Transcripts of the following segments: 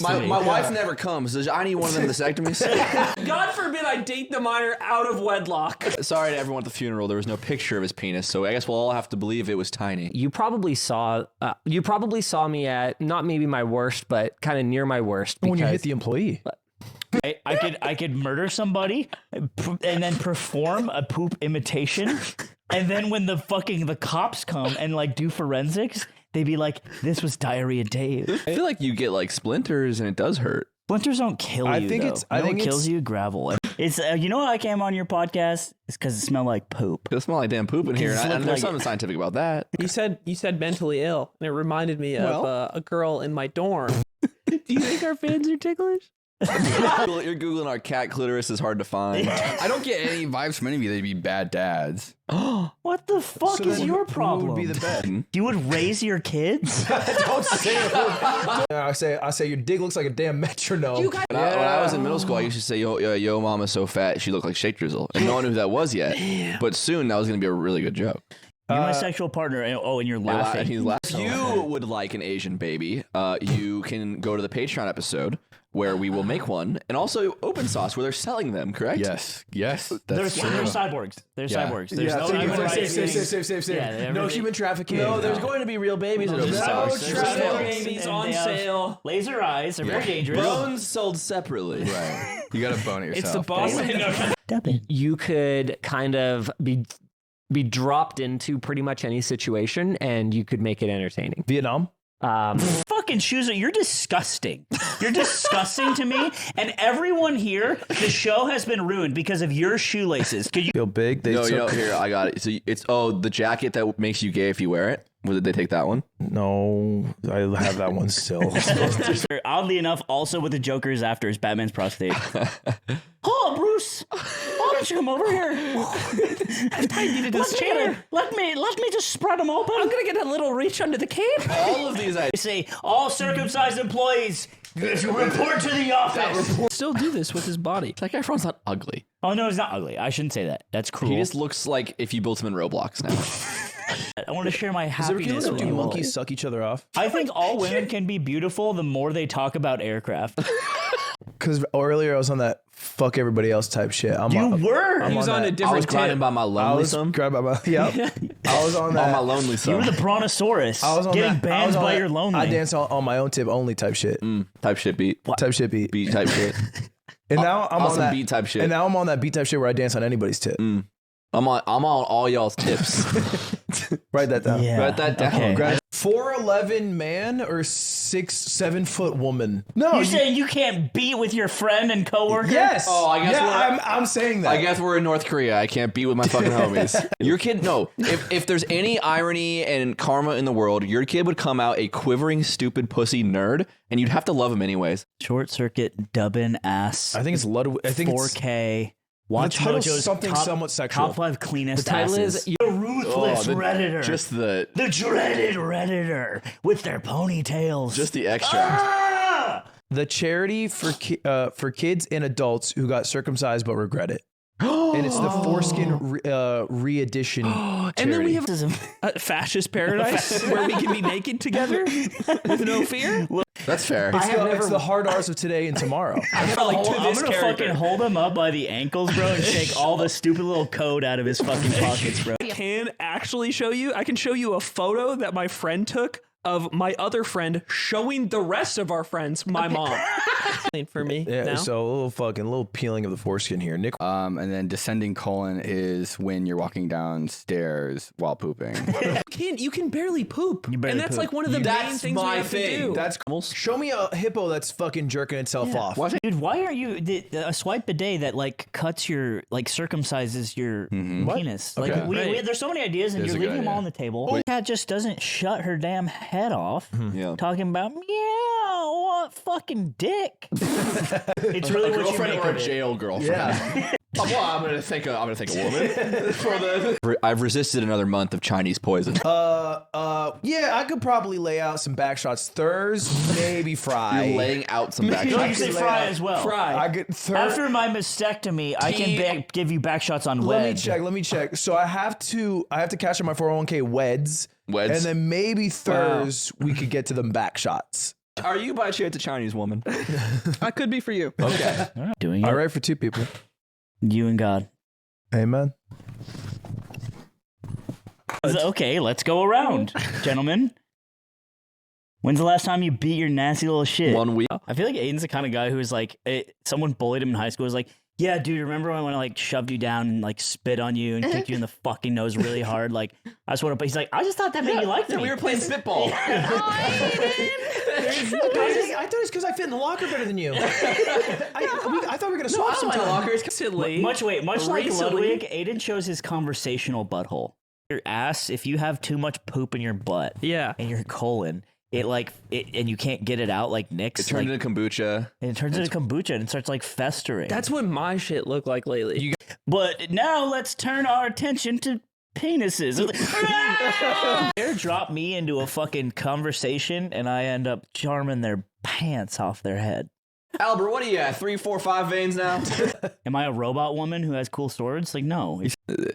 My wife never comes. Does I need one of them vasectomies? God forbid I date the minor out of wedlock. Sorry to everyone at the funeral. There was no picture of his penis, so I guess we'll all have to believe it was tiny. You probably saw me at not maybe my worst, but kind of near my worst. When you hit the employee. I could murder somebody and then perform a poop imitation, and then when the cops come and like do forensics, they'd be like, "This was Diarrhea Dave." I feel like you get like splinters and it does hurt. Splinters don't kill you. I think it kills you. Gravel. It's you know why I came on your podcast? It's because it smelled like poop. It smelled like damn poop in here, and there's something scientific about that. You said mentally ill, and it reminded me of a girl in my dorm. Do you think our fans are ticklish? You're Googling our cat clitoris is hard to find. I don't get any vibes from any of you. They'd be bad dads. What the fuck is your problem? Who would be the best? You would raise your kids? Don't say it. I say your dick looks like a damn metronome. When I was in middle school, I used to say, yo, mama's so fat, she looked like Shake Drizzle. And no one knew who that was yet. But soon, that was going to be a really good joke. You're my sexual partner. And you're laughing. He's laughing. If you would like an Asian baby, you can go to the Patreon episode where we will make one, and also Open Sauce where they're selling them, correct? Yes. They're cyborgs. They're cyborgs. There's no human rights. Safe. Yeah, no human trafficking. No, there's going to be real babies at Open Sauce. Babies on sale. Laser eyes. They're very dangerous. Bones sold separately. Right. You got to bone it yourself. It's the boss. You could kind of be dropped into pretty much any situation, and you could make it entertaining. Vietnam. Fucking shoes. You're disgusting. You're disgusting to me. And everyone here, the show has been ruined because of your shoelaces. Could you feel big? Here, I got it. So it's the jacket that makes you gay if you wear it. Did they take that one? No, I have that one still. Oddly enough, also with the Joker's after is Batman's prostate. Oh, Bruce! Why don't you come over here? I've tied you to this chair. Let me just spread them open. I'm gonna get a little reach under the cape. All of these I say, all circumcised employees, report to the office. Still do this with his body. Zac Efron's not ugly. Oh no, he's not ugly. I shouldn't say that. That's cruel. He just looks like if you built him in Roblox now. I want to share my happiness with Do you. monkeys suck each other off? I think all women can be beautiful the more they talk about aircraft. Because earlier I was on that fuck everybody else type shit. He was on a different I was grinding by my lonely son. I was on that. On my lonely son. You were the brontosaurus. I was on getting that. banned by your lonely. I dance on my own tip only type shit. Type shit beat. Type shit beat. Beat type shit. And now I'm on that beat type shit. And now I'm on that beat type shit where I dance on anybody's tip. I'm on all y'all's tips. Write that down. Yeah. Write that down. Okay. 4'11" man or 6'7" foot woman? No, You're saying you can't beat with your friend and coworker? Yes. Oh, I guess I'm saying that. I guess we're in North Korea. I can't beat with my fucking homies. Your kid, no. If there's any irony and karma in the world, your kid would come out a quivering, stupid pussy nerd, and you'd have to love him anyways. Short circuit, dubbin ass. I think it's Ludwig. I think 4K. Watch the title's Mojo's something somewhat sexual. Top 5 cleanest The title asses. is The ruthless Redditor. Just the dreaded Redditor with their ponytails. Just the extract. The charity for kids and adults who got circumcised but regret it. And it's the foreskin re-edition charity. And then we have a fascist paradise where we can be naked together with no fear. That's fair. It's the hard R's of today and tomorrow. I'm gonna fucking hold him up by the ankles, bro, and shake all the stupid little code out of his fucking pockets, bro. I can show you a photo that my friend took of my other friend showing the rest of our friends my mom. For me now. So a little peeling of the foreskin here. Nick. And then descending colon is when you're walking downstairs while pooping. You can barely poop. barely and that's poop. like one of the main things we have to do. That's cool. Show me a hippo that's fucking jerking itself off. Dude, why are you a swipe bidet that like cuts your circumcises your penis? Like there's so many ideas and you're leaving them all on the table. The cat just doesn't shut her damn head off. Talking about what fucking dick. It's really what you make or of a it. jail girlfriend. Yeah. Well, I'm gonna think a woman. I've resisted another month of Chinese poison. Yeah, I could probably lay out some back shots. Thurs, maybe fry. You're laying out some back No, you shots. say fry as well. I get After my mastectomy, I can give you back shots on wed. Let me check. So I have to cash out my 401k weds. Weds. And then maybe thurs we could get to them back shots. Are you by chance a Chinese woman? I could be for you. Okay. Doing it. All right for two people. You and God. Amen. Okay, let's go around, gentlemen. When's the last time you beat your nasty little shit? 1 week. I feel like Aiden's the kind of guy who's like, someone bullied him in high school. Was like, yeah, dude, remember when I like shoved you down and like spit on you and kicked you in the fucking nose really hard? Like, I just want to. He's like, I just thought that made you like me. We were playing spitball. I thought it was because I fit in the locker better than you. I thought we were gonna swap some time. Silly. Much like Recently- Ludwig, Aiden shows his conversational butthole. Your ass, if you have too much poop in your butt Yeah. and your colon, and you can't get it out like Nick's. It turned into kombucha. And it turns into kombucha and it starts like festering. That's what my shit looked like lately. But now let's turn our attention to penises. They drop me into a fucking conversation and I end up charming their pants off their head. Albert, what are you at? 3, 4, 5 veins now? Am I a robot woman who has cool swords? Like, no.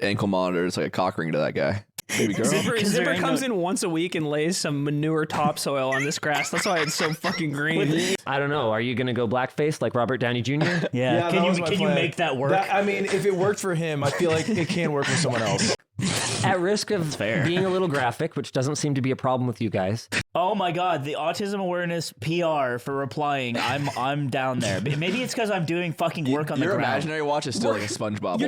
Ankle monitor is like a cock ring to that guy. Baby girl. Zipper comes in once a week and lays some manure topsoil on this grass. That's why it's so fucking green. I don't know. Are you going to go blackface like Robert Downey Jr.? Yeah. that was my Can you plan. make that work? I mean, if it worked for him, I feel like it can work for someone else. At risk of being a little graphic, which doesn't seem to be a problem with you guys. Oh my God, the autism awareness PR for replying. I'm down there. Maybe it's because I'm doing fucking work on the Your ground. imaginary watch is still like a SpongeBob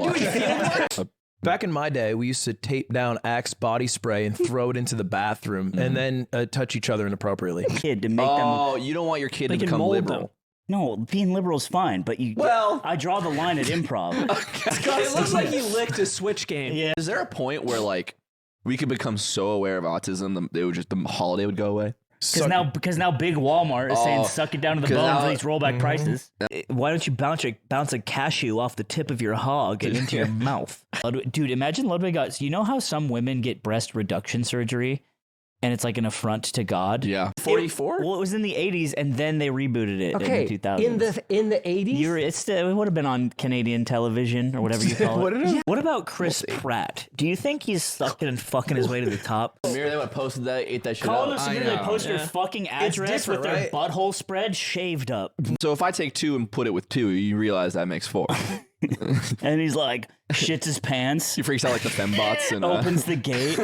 watch. Back in my day, we used to tape down Axe body spray and throw it into the bathroom and then touch each other inappropriately. Kid to make them. Oh, you don't want your kid to They can become mold liberal. them. No, being liberal is fine, but you. Well- I draw the line at improv. It looks like you licked a Switch game. Yeah. Is there a point where like we could become so aware of autism the holiday would go away? Because now big Walmart is saying suck it down to the 'cause bone now- for these rollback prices. Why don't you bounce a cashew off the tip of your hog and into your mouth? Dude, imagine Ludwig got. You know how some women get breast reduction surgery and it's like an affront to God? Yeah. 44? Well, it was in the 80s and then they rebooted it in the 2000s. In the 80s? It would have been on Canadian television or whatever you call it. What about Chris Pratt? Do you think he's sucking and fucking his way to the top? Mirror, they went posted that, ate that shit Call up. them some they post their fucking address with their butthole spread shaved up. So if I take 2 and put it with 2, you realize that makes 4. And he's like, shits his pants, He freaks out like the fembots and opens the gate.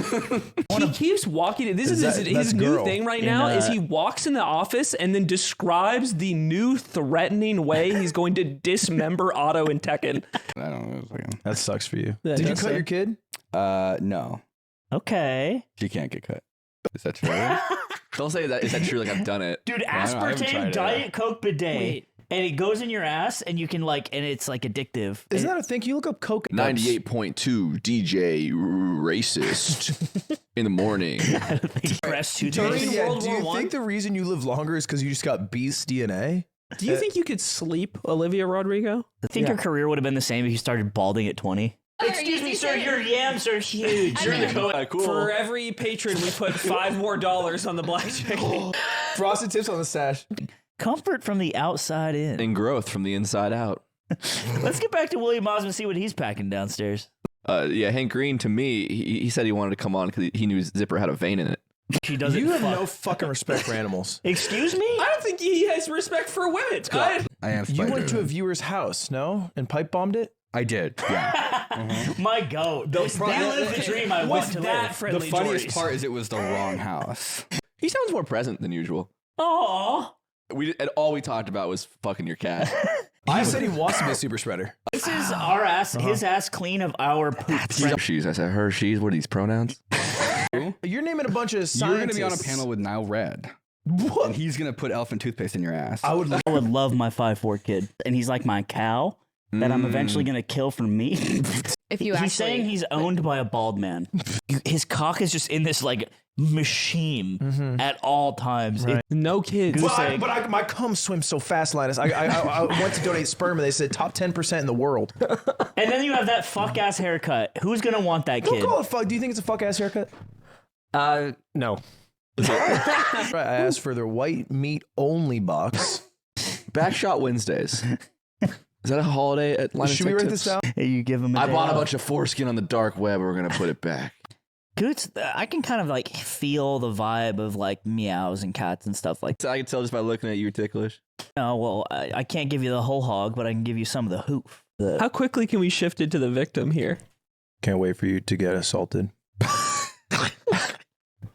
He keeps walking. This is that's his new girl. thing right now. Is he walks in the office and then describes the new threatening way he's going to dismember Otto and Tekken. I don't know. That sucks for you. That Did you does cut suck. your kid? No. Okay. She can't get cut. Is that true? don't say that. Is that true? Like I've done it. Dude, I haven't tried aspartame it. Diet Coke bidet. Wait. And it goes in your ass and you can and it's like addictive. Isn't that a thing? Can you look up Coke? 98.2 DJ racist in the morning. Breast Tony, toothpaste. yeah, World do you War I? think the reason you live longer is because you just got beast DNA? Do you think you could sleep Olivia Rodrigo? I think your career would have been the same if you started balding at 20. Excuse me, sir, your yams are huge. You're the Cool. For every patron, we put $5 more on the blackjack. Frosted tips on the sash. comfort from the outside in. And growth from the inside out. Let's get back to William Osmond and see what he's packing downstairs. Yeah, Hank Green, to me, he said he wanted to come on because he knew Zipper had a vein in it. She doesn't. You have fuck. no fucking respect for animals. Excuse me? I don't think he has respect for women. I am You spider. went to a viewer's house, no? And pipe bombed it? I did, yeah. My goat. That lives the dream I want to that live. friendly The funniest Jory's. part is it was the wrong house. He sounds more present than usual. Aww. All we talked about was fucking your cat. I said he wants to be a super spreader. This is our ass, his ass clean of our poop. Hershey's. I said Hershey's. What are these pronouns? You're naming a bunch of You're scientists. going to be on a panel with Nile Red. What? And he's going to put elephant toothpaste in your ass. I would. I would love my 5'4" kid. And he's like my cow that I'm eventually going to kill for me. If you He's actually, saying he's owned by a bald man. His cock is just in this like machine at all times. Right. No kids. My cum swims so fast, Linus. I went to donate sperm and they said top 10% in the world. And then you have that fuck ass haircut. Who's going to want that Don't kid? call it fuck. Do you think it's a fuck ass haircut? No. Right. I asked for their white meat only box. Backshot Wednesdays. Is that a holiday at Linus Should we Tech write Tips? this down? Hey, you give him a I day bought a off. bunch of foreskin on the dark web. We're gonna put it back. Scoots, I can kind of like feel the vibe of like meows and cats and stuff like that. I can tell just by looking at you, ticklish. Oh, well, I can't give you the whole hog, but I can give you some of the hoof. How quickly can we shift it to the victim here? Can't wait for you to get assaulted.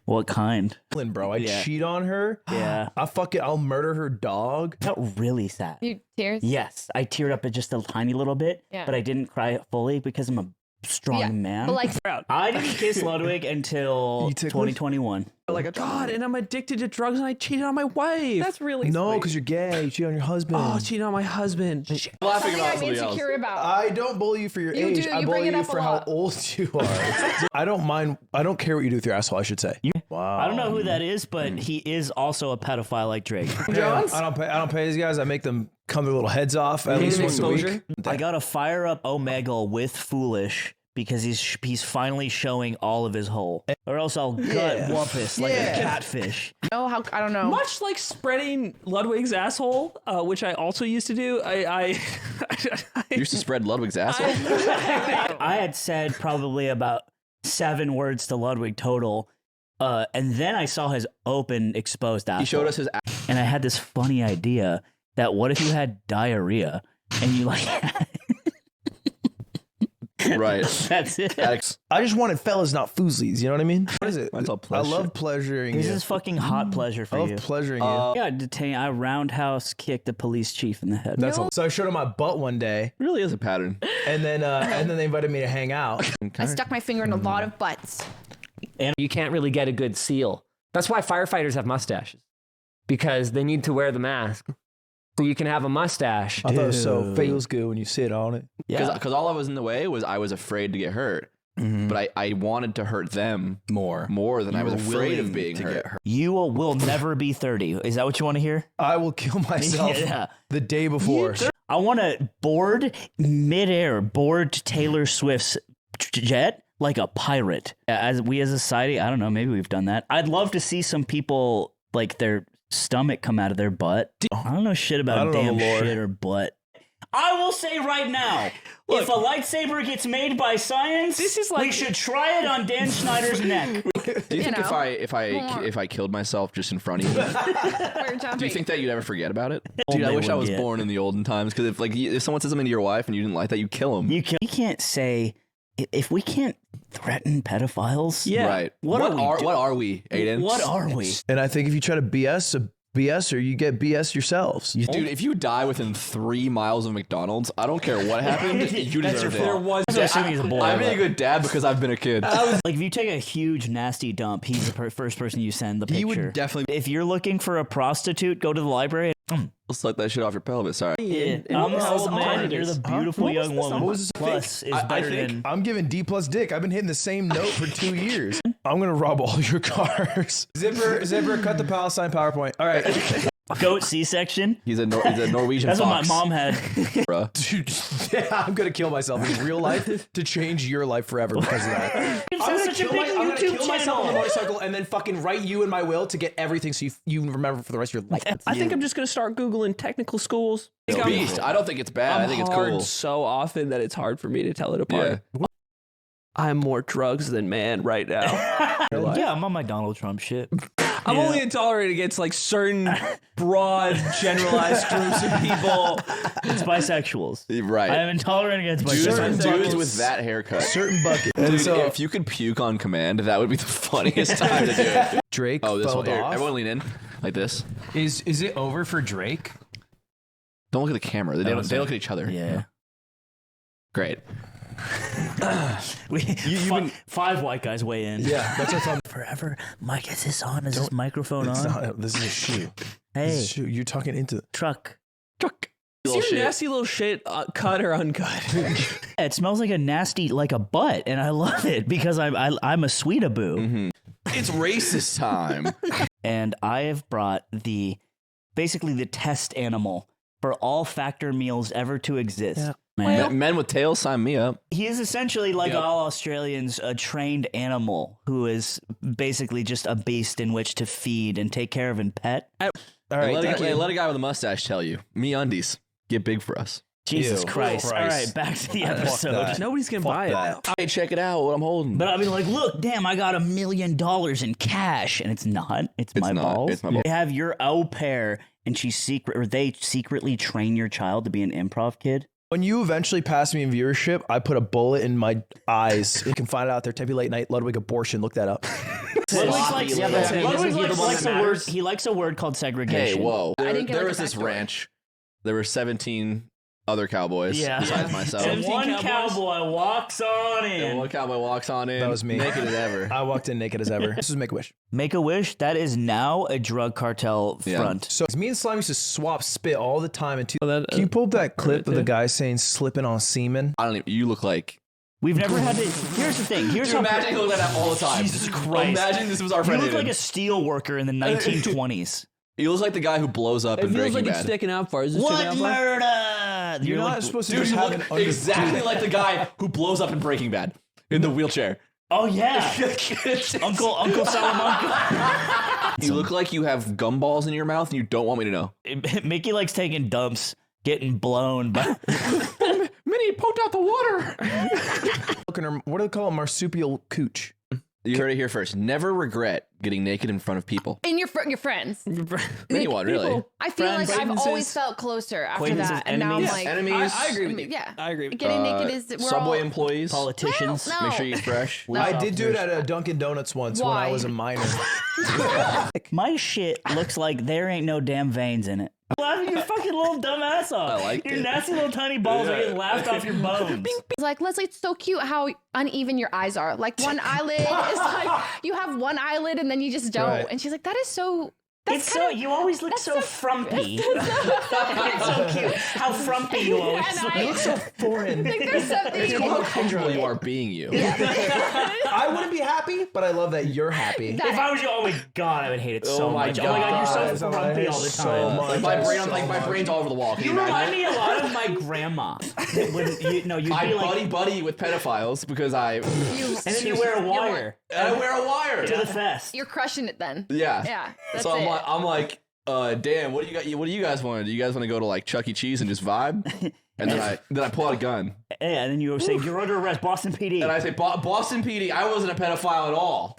What kind? Bro, I cheat on her. Yeah. I'll murder her dog. I felt really sad. You tears? Yes, I teared up just a tiny little bit, but I didn't cry fully because I'm a strong man. But like, I didn't kiss Ludwig until 2021. Like, God, and I'm addicted to drugs and I cheated on my wife. That's really No, sweet. because you're gay. You cheat on your husband. Oh, cheating on my husband. Laughing something about I'm somebody else. insecure about. I don't bully you for your You age. do, I you bully bring it you up a for how lot. old you are. I don't mind. I don't care what you do with your asshole, I should say. Wow. I don't know who that is, but he is also a pedophile like Drake. I don't pay these guys. I make them cut their little heads off at least once a week. I got to fire up Omegle with Foolish because he's finally showing all of his hole, or else I'll gut Wumpus like a catfish. Oh, how I don't know. Much like spreading Ludwig's asshole, which I also used to do. I You used to spread Ludwig's asshole. I had said probably about 7 words to Ludwig total, and then I saw his open exposed asshole. He showed us his. And I had this funny idea that what if you had diarrhea and you like. Right. That's it. I just wanted fellas, not foozlies. You know what I mean? What is it? Mine's all I pleasure. love pleasuring This you. is fucking hot pleasure for I you. love pleasuring you. Yeah, I roundhouse kicked the police chief in the head. So I showed him my butt one day, Really is a pattern. and then they invited me to hang out. I stuck my finger in a lot of butts. You can't really get a good seal. That's why firefighters have mustaches, because they need to wear the mask. So you can have a mustache. I thought it was so feels good when you sit on it. Because all I was in the way was I was afraid to get hurt. But I wanted to hurt them more than I was afraid of being hurt. You will never be 30. Is that what you want to hear? I will kill myself Yeah. the day before. I want to board Taylor Swift's jet like a pirate. As a society, I don't know, maybe we've done that. I'd love to see some people like their stomach come out of their butt. I don't know shit about damn shit or butt. I will say right now, if a lightsaber gets made by science, This is like- we should try it on Dan Schneider's neck. Do you think if I killed myself just in front of you, We're jumping. do you think that you'd ever forget about it? Dude, I wish I was born in the olden times, because if someone says something to your wife and you didn't like that, you kill them. You can't say if we can't threaten pedophiles. Yeah. Right. What are we, Aiden? What are we? And I think if you try to BS a BSer, you get BS yourselves. Dude, if you die within 3 miles of McDonald's, I don't care what happened, you deserve it. Assuming he's a boy. I'm a good dad because I've been a kid. Like if you take a huge nasty dump, he's the first person you send the picture. He would definitely If you're looking for a prostitute, go to the library. suck that shit off your pelvis. Sorry. I'm the old man. alternatives? You're the beautiful young woman. What was this? Plus is I better think- than. I'm giving D plus dick. I've been hitting the same note for 2 years. I'm gonna rob all your cars. Zipper, cut the Palestine PowerPoint. All right. Goat C-section. He's a Norwegian That's fox. what my mom had. Bruh. Dude, I'm gonna kill myself in real life to change your life forever because of that. I'm gonna kill myself on a motorcycle and then fucking write you in my will to get everything so you remember for the rest of your life. I think I'm just going to start Googling technical schools. It's beast. I don't think it's bad. I think it's hard cool. so often that it's hard for me to tell it apart. Yeah. I'm more drugs than man right now. Yeah, I'm on my Donald Trump shit. I'm only intolerant against like certain broad, generalized groups of people. It's bisexuals. Right. I am intolerant against bisexuals. Dudes with that haircut. Certain bucket. Dude, And so if you could puke on command, that would be the funniest time to do it. Drake Oh, this fell one here. off. Everyone lean in like this. Is it over for Drake? Don't look at the camera. They look at each other. Yeah. Great. Five white guys weigh in. Yeah, that's what I'm Forever. Mike, is this on? Is this microphone It's on? not, this is a shoe. Hey, This is a shoe. You're talking into truck. Is your nasty little shit cut or uncut? It smells like a nasty, like a butt, and I love it because I'm a sweetaboo. Mm-hmm. It's racist time. And I have brought basically the test animal for all Factor meals ever to exist. Yeah. Man. Men with tails, sign me up. He is essentially like all Australians, a trained animal who is basically just a beast in which to feed and take care of and pet. All right, let a guy with a mustache tell you. Me undies. Get big for us. Jesus Ew. Christ. Christ. All right, back to the episode. that. Nobody's gonna buy it. Hey, check it out. What I'm holding. But I'll be like, look, damn, I got $1 million in cash. And it's not. It's my not. balls. It's my balls. They have your au pair and they secretly train your child to be an improv kid. When you eventually pass me in viewership, I put a bullet in my eyes. You can find it out there. Tempe Late Night, Ludwig Abortion. Look that up. He likes a word called segregation. Hey, whoa. I didn't get, There like, was a this backstory. ranch. There were 17 other cowboys Yeah. besides myself. And one cowboys? cowboy walks on in. And one cowboy walks on in. That was me. Naked as ever. I walked in naked as ever. This was Make-A-Wish. Make-A-Wish, that is now a drug cartel Yeah. front. So me and Slime used to swap spit all the time. That, Can you pull up that clip of the too. guy saying slipping on semen? I don't even. You look like. We've never had to. Here's the thing. Here's how. Imagine you look like that all the time. Jesus Christ. Imagine this was our You friend. look like Aiden. a steel worker in the 1920s. He looks like the guy who blows up It in feels Breaking like it's Bad. sticking out far. Is it sticking What out far? murder? You're not supposed to Dude, just you have an look exactly like the guy who blows up in Breaking Bad in the wheelchair. Oh yeah, Uncle Salamanca. You look like you have gumballs in your mouth and you don't want me to know. Mickey likes taking dumps, getting blown. But Minnie poked out the water. What do they call it? Marsupial cooch. You heard it here first. Never regret getting naked in front of people. And your friends. Anyone, really. I feel like I've Acquaintances. always felt closer after Acquaintances, that. And now I'm enemies. like, Enemies. I agree with you. yeah. I agree with Getting naked is we're Subway all, employees. politicians. No. Make sure you eat fresh. No. I did do it at a Dunkin' Donuts once when I Why? was a minor. My shit looks like there ain't no damn veins in it. Laughing your fucking little dumb ass off. I liked your it. nasty little tiny balls are getting laughed off your bones. It's like, Leslie, it's so cute how uneven your eyes are. Like one eyelid is like, you have one eyelid and then you just don't. Right. And she's like, that is so, It's so you always look so frumpy. It's so cute. How frumpy you always and look. I So foreign. think there's something. How comfortable you are being you. I wouldn't be happy, but I love that you're happy. that- If I was you, oh my god, I would hate it so my much. Oh my god, you're God. so frumpy all the So time. much. My brain's all over the wall. Can You you remind imagine? me a lot of my grandma. You'd I be like, buddy with pedophiles because I you, and then you wear a wire wear a wire. to the fest. you're crushing it then. Yeah. Yeah. That's So it. I'm like, damn, what do you guys want to do? You guys want to go to like Chuck E. Cheese and just vibe? And then I pull out a gun Yeah, and then you say, you're under arrest, Boston PD. and I say, Boston PD, I wasn't a pedophile at all.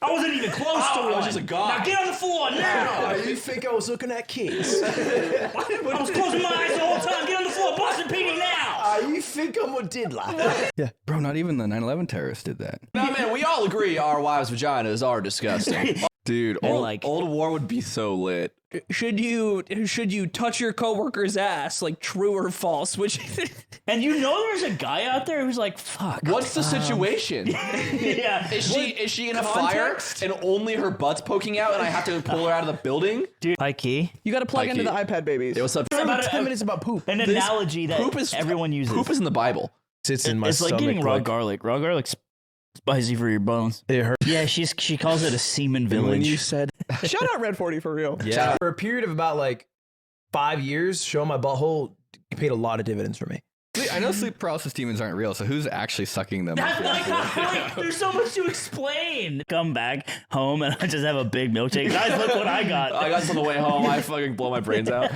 I wasn't even close to I one. was just a guy. Now get on the floor now. You think I was looking at kids? I was closing my eyes the whole time. Get on the floor, Boston PD now. You think I'm a diddler? Bro, not even the 9/11 terrorists did that. No, man, we all agree our wives' vaginas are disgusting. Dude, old war would be so lit. Should you touch your coworker's ass? Like true or false? Which And you know there's a guy out there who's like, fuck. What's the situation? Yeah. Is she in a fire and only her butt's poking out and I have to pull her out of the building? Dude, high key. You got to plug into the Mikey. iPad babies. It was up. About 10 minutes about poop. An analogy that Poop is everyone uses. Poop is in the Bible. Sits in my It's like stomach. getting raw garlic. Raw garlic's spicy for your bones. It hurt. Yeah, she calls it a semen When village. you said Shout out Red 40 for real. Yeah. For a period of about like 5 years, showing my butthole paid a lot of dividends for me. I know sleep paralysis demons aren't real, so who's actually sucking them? That's like the point. There's so much to explain. Come back home and I just have a big milkshake. Guys, look what I got. I got on the way home, I fucking blow my brains out.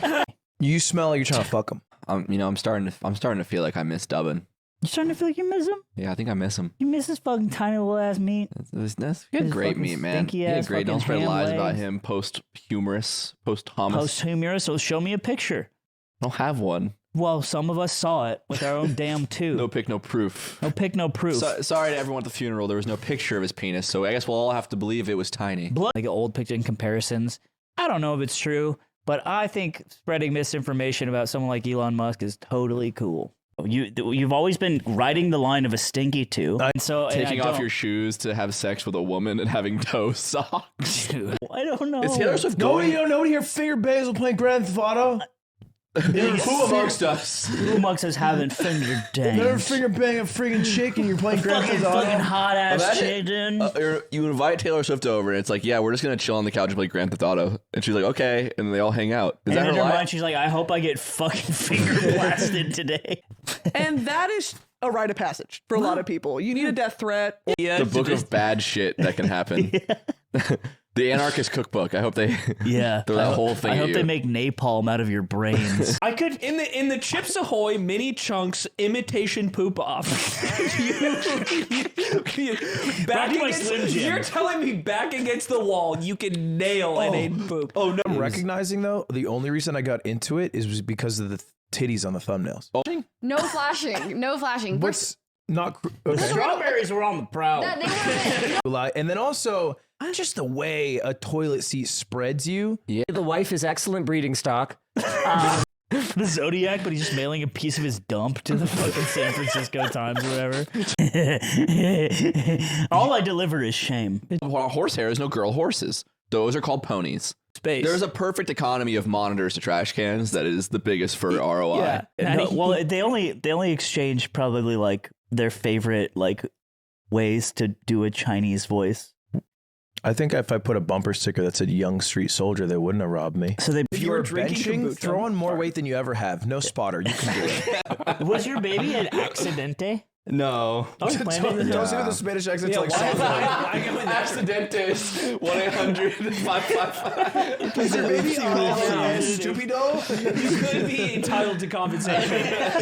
You smell like you're trying to fuck them. I'm starting to feel like I miss Dubbin. You starting to feel like you miss him? Yeah, I think I miss him. You miss his fucking tiny little ass meat? He had His great fucking meat, man. stinky He had ass great. Don't fucking spread ham lies about legs. him. Posthumous. Posthumous, so show me a picture. I don't have one. Well, some of us saw it with our own damn too. No pic, no proof. No pic, no proof. Sorry to everyone at the funeral. There was no picture of his penis, so I guess we'll all have to believe it was tiny. Blood, like old picture and comparisons. I don't know if it's true, but I think spreading misinformation about someone like Elon Musk is totally cool. You've always been riding the line of a stinky two, and so and Taking I off don't- your shoes to have sex with a woman and having toe socks. Dude, I don't know. Is Taylor Swift Nobody going? here finger bangs while playing Grand Theft Auto? Who amongst us? Who amongst us having finger Never dangs? finger bang a freaking chick and you're playing Grand Fucking Theft Auto? hot ass Imagine- chicken. You invite Taylor Swift over, and it's like, yeah, we're just gonna chill on the couch and play Grand Theft Auto, and she's like, okay, and then they all hang out. Is And that in her her lie? mind, she's like, I hope I get fucking finger blasted today. And that is a rite of passage for a lot of people. You need a death threat. yeah, The book of bad shit that can happen. The Anarchist Cookbook. I hope they Yeah. throw that whole thing I at hope you. they make napalm out of your brains. I could. In the Chips Ahoy mini chunks imitation poop off. You're telling me back against the wall you can nail an Aiden poop. Oh no! I'm recognizing though, the only reason I got into it was because of the titties on the thumbnambs. No flashing. No flashing. What's not The okay? strawberries were on the prowl. They weren't. And then also just the way a toilet seat spreads you. The wife is excellent breeding stock. The Zodiac, but he's just mailing a piece of his dump to the fucking San Francisco Times or whatever. All I deliver is shame. Horsehair is no girl horses. Those are called ponies. Space. There's a perfect economy of monitors to trash cans that is the biggest for ROI. Yeah. No, well, they only exchange probably like their favorite like ways to do a Chinese voice. I think if I put a bumper sticker that said "Young Street Soldier," they wouldn't have robbed me. So they If you were benching, throw on more weight than you ever have. No spotter. You can do it. was your baby an accidente? No. Don't Don't say with the Spanish accent. Like Accidentes 1-800-555. is your baby stupido? You could be entitled to compensation.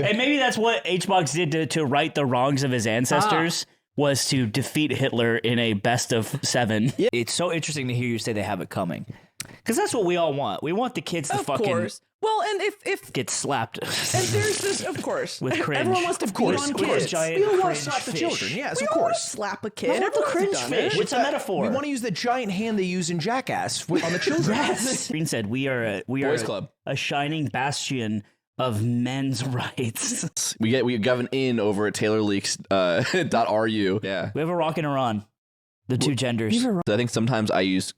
And maybe that's what HBox did to right the wrongs of his ancestors. Was to defeat Hitler in a best of 7. Yeah. It's so interesting to hear you say they have it coming. Because that's what we all want. We want the kids to Of fucking course. Well, and if get slapped. and there's this, of course, With cringe. everyone wants to beat on With kids. giant We don't want cringe to slap the fish. children. Yes, We of don't want to course. slap a kid. No, the Everyone's cringe done fish. it. It's a metaphor. We want to use the giant hand they use in Jackass on the children. Green said we are Boys Club. a shining bastion of men's rights. We got an in over at TaylorLeaks.ru. Yeah. We have a rock and a Ron. The two genders. I think sometimes I use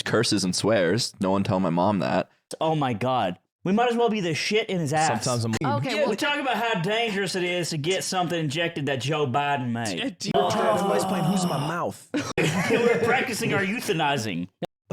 curses and swears. No one tell my mom that. Oh my god. We might as well be the shit in his ass. Sometimes I'm Okay, Yeah, well, we talk about how dangerous it is to get something injected that Joe Biden made. Everybody's playing Who's in My Mouth. We're practicing our euthanizing.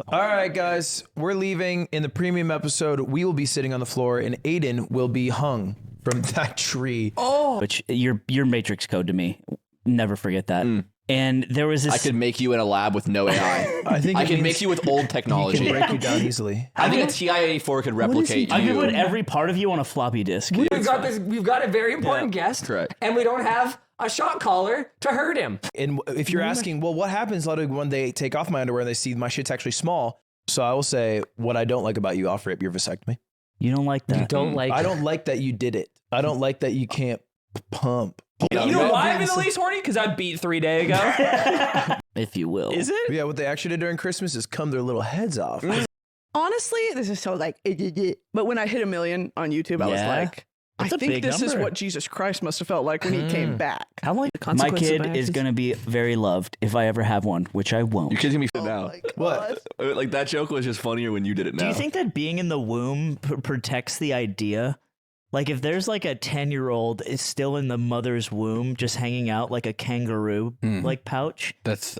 All right, guys, we're leaving. In the premium episode, we will be sitting on the floor, and Aiden will be hung from that tree. Which your Matrix code to me. Never forget that. And there was this. I could make you in a lab with no AI. I think I it could means make you with old he technology. can break you down easily. I think a TI-84 could replicate I could put you. every part of you on a floppy disk. We've got a very important guest, Correct. and we don't have a shot caller to hurt him. And if you're asking, well, what happens when they take off my underwear and they see my shit's actually small? So I will say, what I don't like about you, I'll rip your vasectomy. You don't like that. You don't like. I don't like that you did it. I don't like that you can't pump. You know why I'm in the least horny? Because I beat 3 days ago. If you will. Is it? Yeah, what they actually did during Christmas is cum their little heads off. Honestly, this is so like, but when I hit 1 million on YouTube, I was Yeah. like, That's a I think big this is number. what Jesus Christ must have felt like when he came back. How like my consequences of kid my is actions. going to be very loved if I ever have one, which I won't. Your kid's gonna be fit now. What? Like that joke was just funnier when you did it now. Do you think that being in the womb protects the idea? Like if there's like a 10-year-old is still in the mother's womb, just hanging out like a kangaroo like pouch.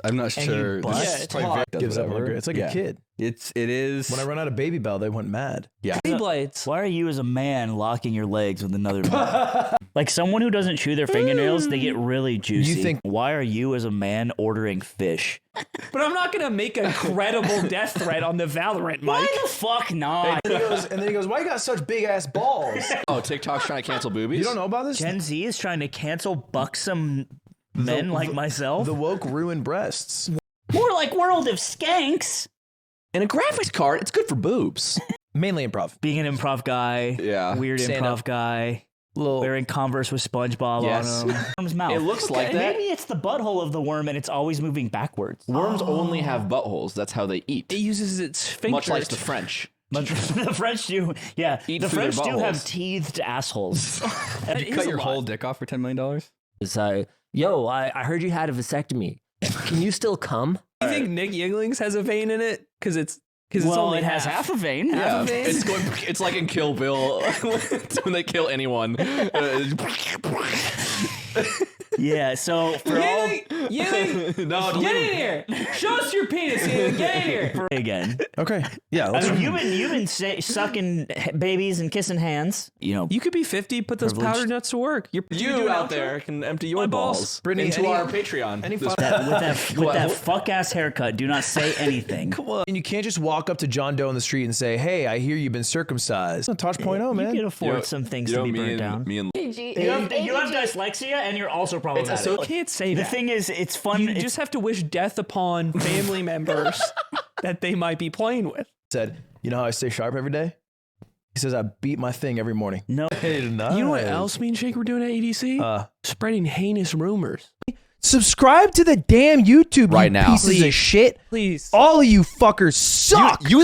I'm not And you sure. bust? This Yeah, is it's probably hot. does Gives up whatever. hunger. It's like a kid. It is. When I run out of Baby Bell, they went mad. Yeah. Blades. Why are you as a man locking your legs with another man? Like someone who doesn't chew their fingernails, they get really juicy. You think- why are you as a man ordering fish? But I'm not going to make a credible death threat on the Valorant mic. Why the fuck not? And then he goes, why you got such big ass balls? Oh, TikTok's trying to cancel boobies? You don't know about this? Gen Z is trying to cancel buxom men like myself. The woke ruin breasts. More like World of Skanks. In a graphics card, it's good for boobs. Mainly improv. Being an improv guy. Yeah. Weird Stand improv up. guy. Little Wearing Converse with SpongeBob Yes. on him. Worm's mouth. It looks like that. Maybe it's the butthole of the worm and it's always moving backwards. Worms only have buttholes. That's how they eat. It uses its fingers. Much like the French. But the French do, yeah. Eat the through their French do have buttholes. teethed assholes. That You is cut a your lot. whole dick off for $10 million? So, I heard you had a vasectomy. Can you still come? Do you think Nick Yiglings has a vein in it? Because it's Well, only it has half a vein. Yeah, it's like in Kill Bill when they kill anyone. Yeah, so for all No, get in here. Show us your penis. Get in here. Again. Okay. Yeah. I mean, you've been sucking babies and kissing hands. You know, You could be 50, put those powder nuts to work. You out there can empty your balls Brittany, into our Patreon. with that fuck ass haircut, do not say anything. And you can't just walk up to John Doe in the street and say, "Hey, I hear you've been circumcised." Tosh.0, man. You can afford some things to be burnt down. You have dyslexia, and you're also problematic. So can't say The that. thing is, it's fun. You just have to wish death upon family members that they might be playing with. Said, "You know how I stay sharp every day?" He says, "I beat my thing every morning." No. You know what else me and Shake were doing at EDC? Spreading heinous rumors. Subscribe to the damn YouTube Right you now. pieces of shit. Please. All of you fuckers suck. You